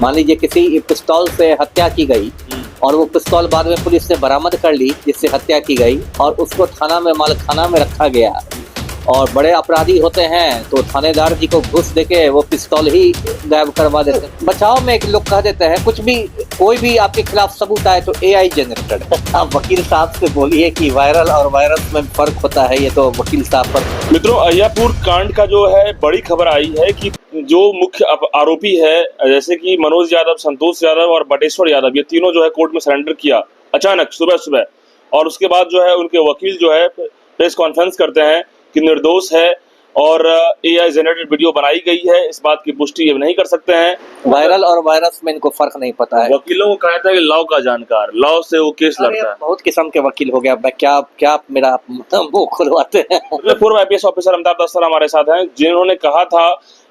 मान लीजिए किसी पिस्तौल से हत्या की गई और वो पिस्तौल बाद में पुलिस ने बरामद कर ली जिससे हत्या की गई और उसको थाना में मालखाना में रखा गया और बड़े अपराधी होते हैं तो थानेदार जी को घूस देके वो पिस्तौल ही गायब करवा देते हैं। बचाव में एक लोग कह देते हैं कुछ भी कोई भी आपके खिलाफ सबूत आए तो एआई जनरेटेड है। आप वकील साहब से बोलिए कि वायरल और वायरस में फर्क होता है, ये तो वकील साहब पर। मित्रों, अय्यापुर कांड का जो है बड़ी खबर आई है कि जो मुख्य आरोपी है जैसे कि मनोज यादव, संतोष यादव और बटेश्वर यादव, ये तीनों जो है कोर्ट में सरेंडर किया अचानक सुबह सुबह। और उसके बाद जो है उनके वकील जो है प्रेस कॉन्फ्रेंस करते हैं कि निर्दोष है और एआई जनरेटेड वीडियो बनाई गई है, इस बात की पुष्टि ये नहीं कर सकते हैं। वायरल और वायरस में इनको फर्क नहीं पता है। वकीलों को कहा था कि लॉ का जानकार, लॉ से वो केस लड़ता है। बहुत किस्म के वकील हो गया। मैं क्या मेरा मुंह खुलवाते हैं। पूर्व आईपीएस ऑफिसर अमिताभ दस्तर हमारे साथ हैं, जिन्होंने कहा था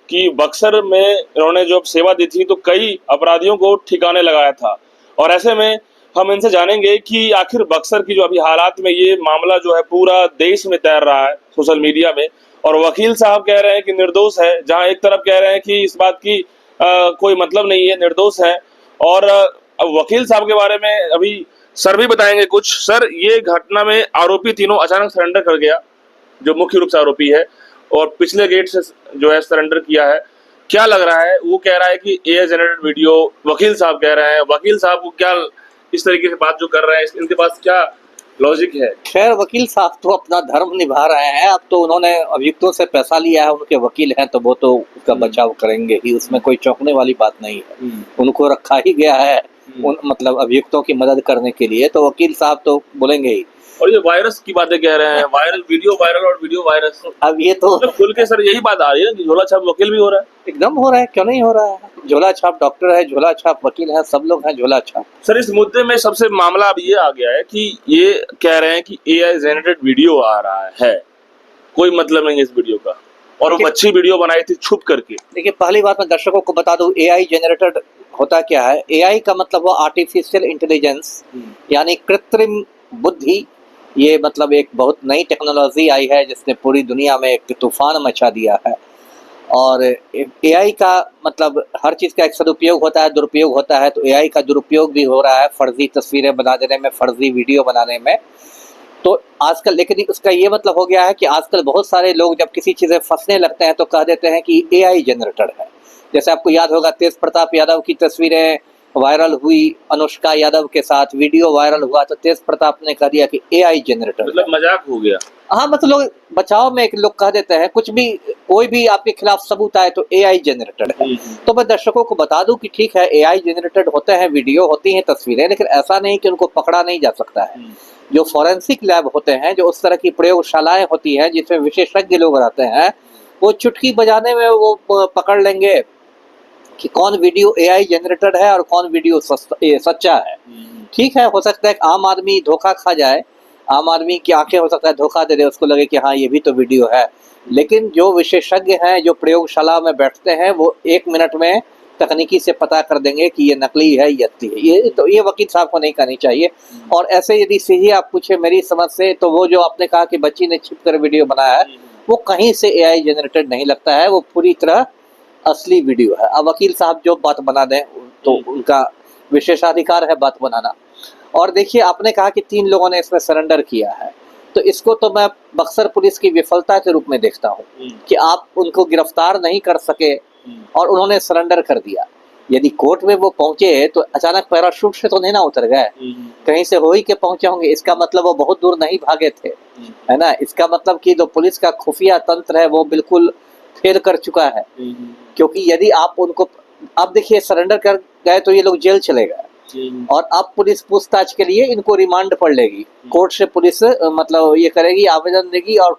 कि बक्सर में इन्होंने जो सेवा दी थी तो कई अपराधियों को ठिकाने लगाया था। और ऐसे में हम इनसे जानेंगे कि आखिर बक्सर की जो अभी हालात में ये मामला जो है पूरा देश में तैर रहा है सोशल मीडिया में, और वकील साहब कह रहे हैं कि निर्दोष है, जहां एक तरफ कह रहे हैं कि इस बात की कोई मतलब नहीं है, निर्दोष है। और वकील साहब के बारे में अभी सर भी बताएंगे कुछ। सर, ये घटना में आरोपी तीनों अचानक सरेंडर कर गया, जो मुख्य रूप से आरोपी है, और पिछले गेट से जो है सरेंडर किया है। क्या लग रहा है? वो कह रहा है कि एआई जनरेटेड वीडियो, वकील साहब कह रहे हैं। वकील साहब को क्या इस तरीके से बात जो कर रहे हैं, इनके पास क्या लॉजिक है? खैर, वकील साहब तो अपना धर्म निभा रहे हैं। अब तो उन्होंने अभियुक्तों से पैसा लिया है, उनके वकील हैं तो वो तो उसका बचाव करेंगे ही, उसमें कोई चौंकने वाली बात नहीं है। उनको रखा ही गया है मतलब अभियुक्तों की मदद करने के लिए, तो वकील साहब तो बोलेंगे ही। और ये वायरस की बातें कह रहे हैं, वायरल वीडियो वायरल और वीडियो वायरस। अब ये तो खुल के सर यही बात आ रही है कि झोला छाप वकील भी हो रहा है। एकदम हो रहा है, क्यों नहीं हो रहा है। झोला छाप डॉक्टर है, झोला छाप वकील है, सब लोग हैं झोला छाप। सर, इस मुद्दे में सबसे मामला अब ये आ गया है कि ये कह रहे हैं कि एआई जनरेटेड वीडियो आ रहा है, कोई मतलब नहीं है इस वीडियो का, और वो अच्छी वीडियो बनाई थी छुप करके। देखिए, पहली बात मैं दर्शकों को बता दूं, एआई जनरेटेड होता क्या है। एआई का मतलब वो आर्टिफिशियल इंटेलिजेंस, यानी कृत्रिम बुद्धि। ये मतलब एक बहुत नई टेक्नोलॉजी आई है जिसने पूरी दुनिया में एक तूफान मचा दिया है। और एआई का मतलब हर चीज़ का एक सदुपयोग होता है, दुरुपयोग होता है। तो एआई का दुरुपयोग भी हो रहा है, फर्जी तस्वीरें बना देने में, फर्जी वीडियो बनाने में। तो आजकल लेकिन उसका ये मतलब हो गया है कि आजकल बहुत सारे लोग जब किसी चीज़ें फंसने लगते हैं तो कह देते हैं कि एआई जनरेटेड है। जैसे आपको याद होगा, तेज प्रताप यादव की तस्वीरें वायरल हुई अनुष्का यादव के साथ, वीडियो वायरल हुआ तो तेज प्रताप ने कह दिया कि एआई जनरेटेड, मतलब मजाक हो गया। हाँ, मतलब बचाव में एक लोग कह देते हैं कुछ भी कोई भी आपके खिलाफ सबूत आए तो एआई जनरेटेड है। तो मैं दर्शकों को बता दूं कि ठीक है, एआई जनरेटेड होते हैं, वीडियो होती हैं, तस्वीरें, लेकिन ऐसा नहीं कि उनको पकड़ा नहीं जा सकता है। जो फॉरेंसिक लैब होते हैं, जो उस तरह की प्रयोगशालाएं होती हैं जिसमें विशेषज्ञ लोग रहते हैं, वो चुटकी बजाने में वो पकड़ लेंगे कि कौन वीडियो एआई जनरेटेड है और कौन वीडियो सच्चा है। ठीक है, हो सकता है कि आम आदमी धोखा खा जाए, आम आदमी की आंखें हो सकता है धोखा दे दे, उसको लगे कि हाँ ये भी तो वीडियो है। लेकिन जो विशेषज्ञ हैं, जो प्रयोगशाला में बैठते हैं, वो 1 मिनट में तकनीकी से पता कर देंगे कि ये नकली है, ये असली है। ये तो ये वकील साहब को नहीं करनी चाहिए। और ऐसे यदि सीधे आप पूछे मेरी समझ से, तो वो जो आपने कहा कि बच्ची ने छिप कर वीडियो बनाया है, वो कहीं से एआई जनरेटेड नहीं लगता है, वो पूरी तरह असली वीडियो है। अब वकील साहब जो बात बना दें तो उनका विशेषाधिकार है बात बनाना। और देखिए, आपने कहा कि 3 लोगों ने इसमें सरेंडर किया है, तो इसको तो मैं बक्सर पुलिस की विफलता के रूप में देखता हूँ कि आप उनको गिरफ्तार नहीं कर सके और उन्होंने सरेंडर कर दिया। यदि कोर्ट में वो पहुंचे तो अचानक पैराशूट से तो नहीं ना उतर गए, कहीं से हो ही के पहुंचे होंगे। इसका मतलब वो बहुत दूर नहीं भागे थे, है ना। इसका मतलब कि जो पुलिस का खुफिया तंत्र है वो बिल्कुल फेल कर चुका है। क्योंकि यदि आप उनको अब देखिए सरेंडर कर गए तो ये लोग जेल चले गए, और अब पुलिस पूछताछ के लिए इनको रिमांड पर लेगी। कोर्ट से पुलिस मतलब ये करेगी, आवेदन देगी, और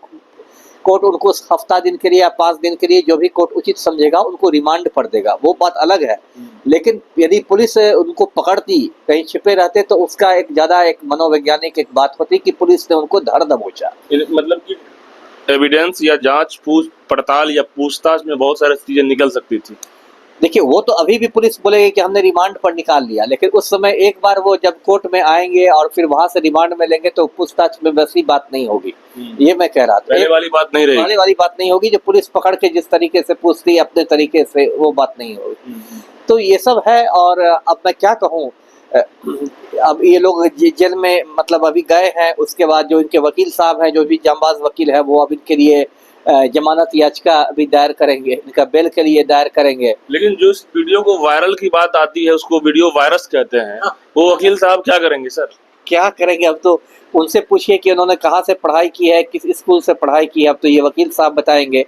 कोर्ट उनको हफ्ता दिन के लिए या 5 दिन के लिए, जो भी कोर्ट उचित समझेगा, उनको रिमांड पर देगा। वो बात अलग है। लेकिन यदि पुलिस उनको पकड़ती, कहीं छिपे रहते, तो उसका एक ज्यादा एक मनोवैज्ञानिक एक बात होती कि पुलिस ने उनको धर दबोचा। मतलब कि एविडेंस या जांच, पूछ पड़ताल या पूछताछ में बहुत सारी चीजें निकल सकती थी। देखिए वो तो अभी भी पुलिस बोलेगी कि हमने रिमांड पर निकाल लिया, लेकिन उस समय एक बार वो जब कोर्ट में आएंगे और फिर वहां से रिमांड में लेंगे तो पूछताछ में वैसी बात नहीं होगी। ये मैं कह रहा था, पहले वाली बात नहीं रहेगी। पहले वाली बात नहीं होगी, जो पुलिस पकड़ के जिस तरीके से पूछती है अपने तरीके से, वो बात नहीं होगी। तो ये सब है। और अब मैं क्या कहूँ, अब ये लोग जेल में मतलब अभी गए हैं, उसके बाद जो इनके वकील साहब हैं, जो भी जांबाज वकील है, वो अब इनके लिए जमानत याचिका भी दायर करेंगे, इनका बेल के लिए दायर करेंगे। लेकिन जो इस वीडियो को वायरल की बात आती है उसको वीडियो वायरस कहते हैं, वो वकील साहब क्या करेंगे सर? क्या करेंगे, अब तो उनसे पूछिए कि उन्होंने कहाँ से पढ़ाई की है, किस स्कूल से पढ़ाई की है, अब तो ये वकील साहब बताएंगे।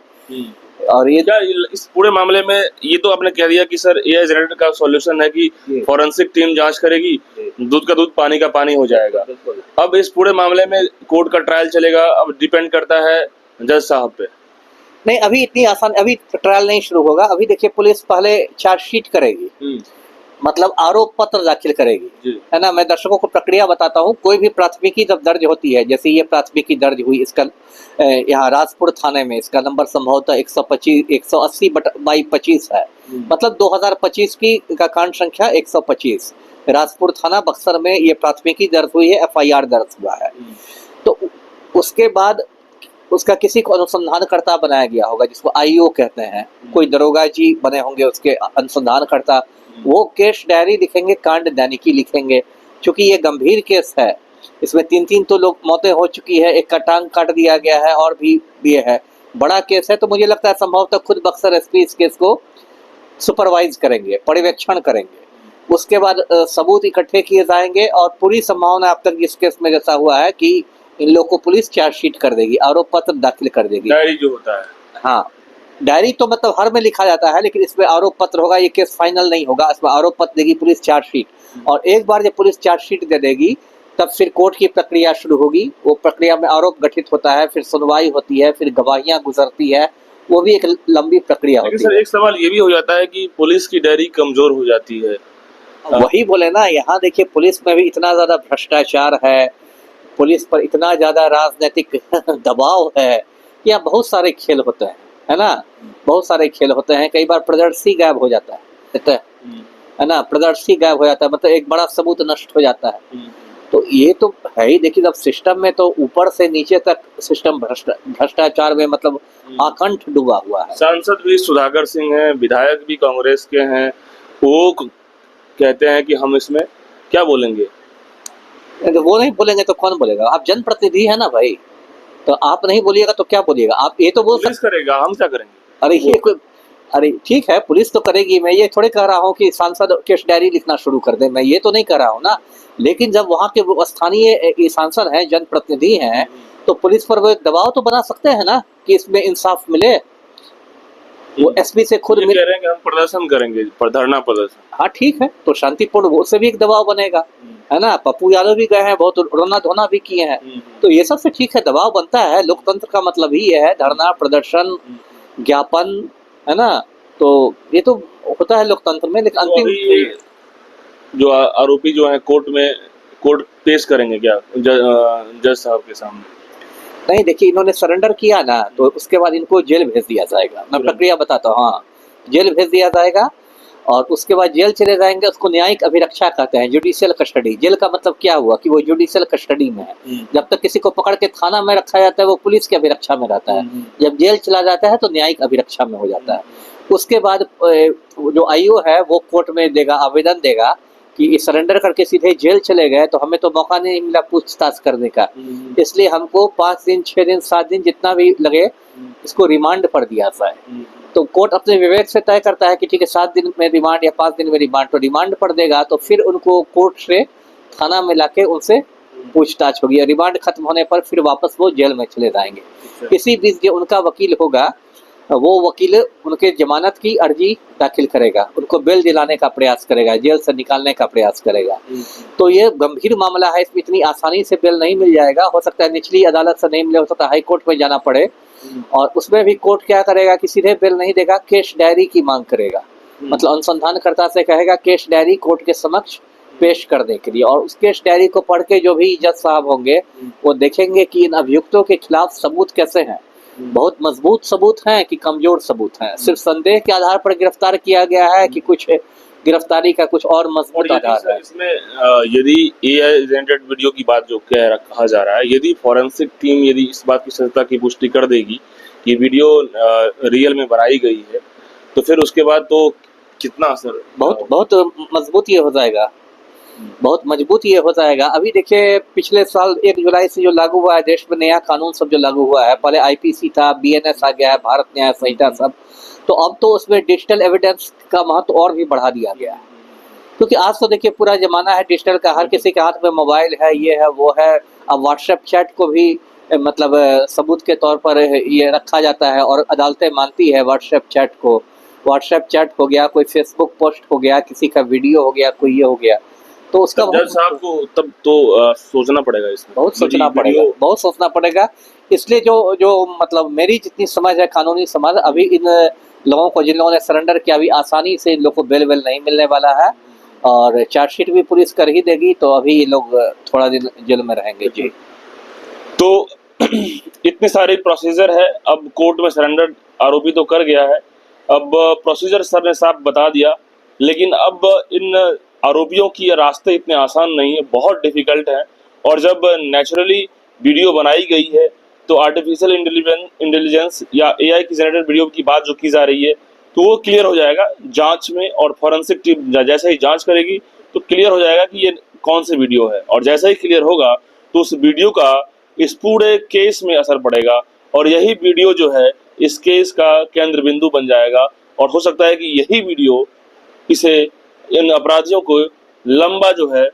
और ये क्या इस पूरे मामले में ये तो आपने कह दिया कि सर एआई जनरेटर का सॉल्यूशन है कि फॉरेंसिक टीम जांच करेगी, दूध का दूध पानी का पानी हो जाएगा। अब इस पूरे मामले में कोर्ट का ट्रायल चलेगा, अब डिपेंड करता है जज साहब पे। नहीं, अभी इतनी आसान, अभी ट्रायल नहीं शुरू होगा। अभी देखिए पुलिस पहले चार्जशीट करेगी, मतलब आरोप पत्र दाखिल करेगी, है ना। मैं दर्शकों को प्रक्रिया बताता हूँ। कोई भी प्राथमिकी जब दर्ज होती है, जैसे ये प्राथमिकी दर्ज हुई, इसका यहाँ राजपुर थाने में इसका नंबर संभवतः 180/25 है, मतलब 2025 की का कांड संख्या 125, राजपुर थाना बक्सर में ये प्राथमिकी दर्ज हुई है, FIR दर्ज हुआ है। तो उसके बाद उसका किसी को अनुसंधानकर्ता बनाया गया होगा, जिसको IO कहते हैं, कोई दरोगा जी बने होंगे उसके अनुसंधानकर्ता। वो केस डायरी लिखेंगे, कांड दैनिकी लिखेंगे। क्योंकि ये गंभीर केस है, इसमें 3 तो लोग मौतें हो चुकी है, एक का टांग काट दिया गया है, और भी ये है, बड़ा केस है। तो मुझे लगता है संभवतः खुद बक्सर SP इस केस को सुपरवाइज करेंगे, पर्यवेक्षण करेंगे। उसके बाद सबूत इकट्ठे किए जाएंगे, और पूरी संभावना अब तक इस केस में जैसा हुआ है कि इन लोगों को पुलिस चार्जशीट कर देगी, आरोप पत्र दाखिल कर देगी। डायरी जो होता है, हाँ, डायरी तो मतलब हर में लिखा जाता है, लेकिन इसमें आरोप पत्र होगा। ये केस फाइनल नहीं होगा, इसमें आरोप पत्र देगी पुलिस, चार्जशीट। और एक बार जब पुलिस चार्जशीट दे देगी, तब फिर कोर्ट की प्रक्रिया शुरू होगी। वो प्रक्रिया में आरोप गठित होता है, फिर सुनवाई होती है, फिर गवाहियां गुजरती है, वो भी एक लंबी प्रक्रिया होती है। सर एक सवाल ये भी हो जाता है कि पुलिस की डायरी कमजोर हो जाती है। वही बोले ना, यहाँ देखिए पुलिस में भी इतना ज्यादा भ्रष्टाचार है, पुलिस पर इतना ज्यादा राजनीतिक दबाव है, या बहुत सारे खेल होते हैं, है ना, बहुत सारे खेल होते हैं। कई बार प्रदर्शी गायब हो जाता है ना, प्रदर्शी गायब हो जाता है, मतलब एक बड़ा सबूत नष्ट हो जाता है। तो ये तो है ही। देखिए अब सिस्टम में तो ऊपर से नीचे तक सिस्टम भ्रष्टाचार में मतलब आकंठ डूबा हुआ है। सांसद भी सुधाकर सिंह हैं, विधायक भी कांग्रेस के हैं, वो कहते हैं कि हम इसमें क्या बोलेंगे। वो नहीं बोलेंगे तो कौन बोलेगा? आप जनप्रतिनिधि है ना भाई, तो आप नहीं बोलिएगा तो क्या बोलिएगा? आप ये तो बोल पुलिस करेगा, हम क्या करेंगे? अरे ये कोई, अरे ठीक है पुलिस तो करेगी, मैं ये थोड़े कह रहा हूँ कि सांसद केस डायरी लिखना शुरू कर दे, मैं ये तो नहीं कह रहा हूँ ना। लेकिन जब वहाँ के स्थानीय सांसद हैं, जनप्रतिनिधि हैं, तो पुलिस पर वो एक दबाव तो बना सकते हैं ना कि इसमें इंसाफ मिले। वो SP से खुद कह रहे हैं कि हम प्रदर्शन करेंगे, धरना प्रदर्शन। हाँ ठीक है, तो शांतिपूर्ण वो से भी एक दबाव बनेगा, है ना। पप्पू यादव भी गए हैं, बहुत रोना धोना भी किए हैं, तो ये सब से ठीक है, दबाव बनता है। लोकतंत्र का मतलब ही है धरना, प्रदर्शन, ज्ञापन, है ना। तो ये तो होता है लोकतंत्र में। लेकिन तो अंतिम जो आरोपी जो है कोर्ट पेश करेंगे क्या जज साहब के सामने? नहीं, देखिए इन्होंने सरेंडर किया ना, तो उसके बाद इनको जेल भेज दिया जाएगा। मैं प्रक्रिया बताता हूँ। हाँ, जेल भेज दिया जाएगा, और उसके बाद जेल चले जाएंगे। उसको न्यायिक अभिरक्षा कहते हैं, जुडिशियल कस्टडी। जेल का मतलब क्या हुआ कि वो जुडिशियल कस्टडी में है। जब तक किसी को पकड़ के थाना में रखा जाता है, वो पुलिस की अभिरक्षा में रहता है। जब जेल चला जाता है तो न्यायिक अभिरक्षा में हो जाता है। उसके बाद जो IO है वो कोर्ट में देगा, आवेदन देगा कि सरेंडर करके सीधे जेल चले गए तो हमें तो मौका नहीं मिला पूछताछ करने का, इसलिए हमको 5 दिन, 6 दिन, 7 दिन जितना भी लगे इसको रिमांड पर दिया जाए। तो कोर्ट अपने विवेक से तय करता है कि ठीक है 7 दिन में रिमांड या 5 दिन में रिमांड, तो रिमांड पर देगा। तो फिर उनको कोर्ट से थाना में लाके उनसे पूछताछ होगी। रिमांड खत्म होने पर फिर वापस वो जेल में चले जाएंगे। इसी बीच जो उनका वकील होगा, वो वकील उनके जमानत की अर्जी दाखिल करेगा, उनको बेल दिलाने का प्रयास करेगा, जेल से निकालने का प्रयास करेगा। तो ये गंभीर मामला है, इसमें इतनी आसानी से बेल नहीं मिल जाएगा। हो सकता है निचली अदालत से नहीं मिले, हो सकता है हाई कोर्ट में जाना पड़े, और उसमें भी कोर्ट क्या करेगा कि सीधे बेल नहीं देगा, केस डायरी की मांग करेगा। मतलब अनुसंधानकर्ता से कहेगा केस डायरी कोर्ट के समक्ष पेश करने के लिए, और उस केस डायरी को पढ़ के जो भी जज साहब होंगे वो देखेंगे कि इन अभियुक्तों के खिलाफ सबूत कैसे हैं। बहुत मजबूत सबूत हैं कि कमजोर सबूत हैं, सिर्फ संदेह के आधार पर गिरफ्तार किया गया है कि कुछ गिरफ्तारी का कुछ और और मजबूत यदि आधार सर है। इसमें यदि एआई जनरेटेड वीडियो की बात जो कहा जा रहा है, यदि फॉरेंसिक टीम यदि इस बात की सत्यता की पुष्टि कर देगी कि वीडियो रियल में बनाई गई है, तो फिर उसके बाद तो कितना असर बहुत बहुत मजबूत ये हो जाएगा, बहुत मजबूत ये हो जाएगा। अभी देखिए पिछले साल 1 जुलाई से जो लागू हुआ है देश में नया कानून सब जो लागू हुआ है, पहले आईपीसी था, बीएनएस आ गया है, भारत न्याय संहिता सब, तो अब तो उसमें डिजिटल एविडेंस का महत्व और भी बढ़ा दिया गया है। क्योंकि आज तो देखिए पूरा जमाना है डिजिटल का, हर किसी के हाथ में मोबाइल है, ये है वो है। अब व्हाट्सएप चैट को भी मतलब सबूत के तौर पर ये रखा जाता है और अदालतें मानती है व्हाट्सएप चैट को। व्हाट्सएप चैट हो गया, कोई फेसबुक पोस्ट हो गया, किसी का वीडियो हो गया, कोई ये हो गया, तो उसका जज साहब को तब तो सोचना पड़ेगा इसमें, बहुत सोचना यदि पड़ेगा, वीडियो बहुत सोचना पड़ेगा। इसलिए जो जो मतलब मेरी जितनी समझ है कानूनी समझ, अभी इन लोगों को जिन लोगों ने सरेंडर किया अभी आसानी से इन लोग को बेल वेल नहीं मिलने वाला है और चार्जशीट भी पुलिस कर ही देगी, तो अभी ये लोग थोड़ा दिन जेल में रहेंगे जी। तो इतने सारे प्रोसीजर है, अब कोर्ट में सरेंडर आरोपी तो कर गया है, अब प्रोसीजर सर ने साफ बता दिया, लेकिन अब इन आरोपियों की ये रास्ते इतने आसान नहीं है, बहुत डिफिकल्ट है। और जब नेचुरली वीडियो बनाई गई है तो आर्टिफिशियल इंटेलिजेंस या एआई की जनरेटेड वीडियो की बात जो की जा रही है, तो वो क्लियर हो जाएगा जांच में, और फॉरेंसिक टीम जैसे ही जांच करेगी तो क्लियर हो जाएगा कि ये कौन सी वीडियो है, और जैसा ही क्लियर होगा तो उस वीडियो का इस पूरे केस में असर पड़ेगा, और यही वीडियो जो है इस केस का केंद्र बिंदु बन जाएगा। और हो सकता है कि यही वीडियो इसे इन अपराधियों को लंबा जो है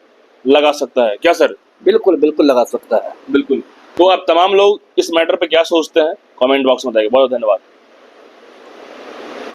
लगा सकता है। क्या सर? बिल्कुल बिल्कुल लगा सकता है। बिल्कुल। तो आप तमाम लोग इस मैटर पे क्या सोचते हैं कमेंट बॉक्स में बताइए। बहुत धन्यवाद।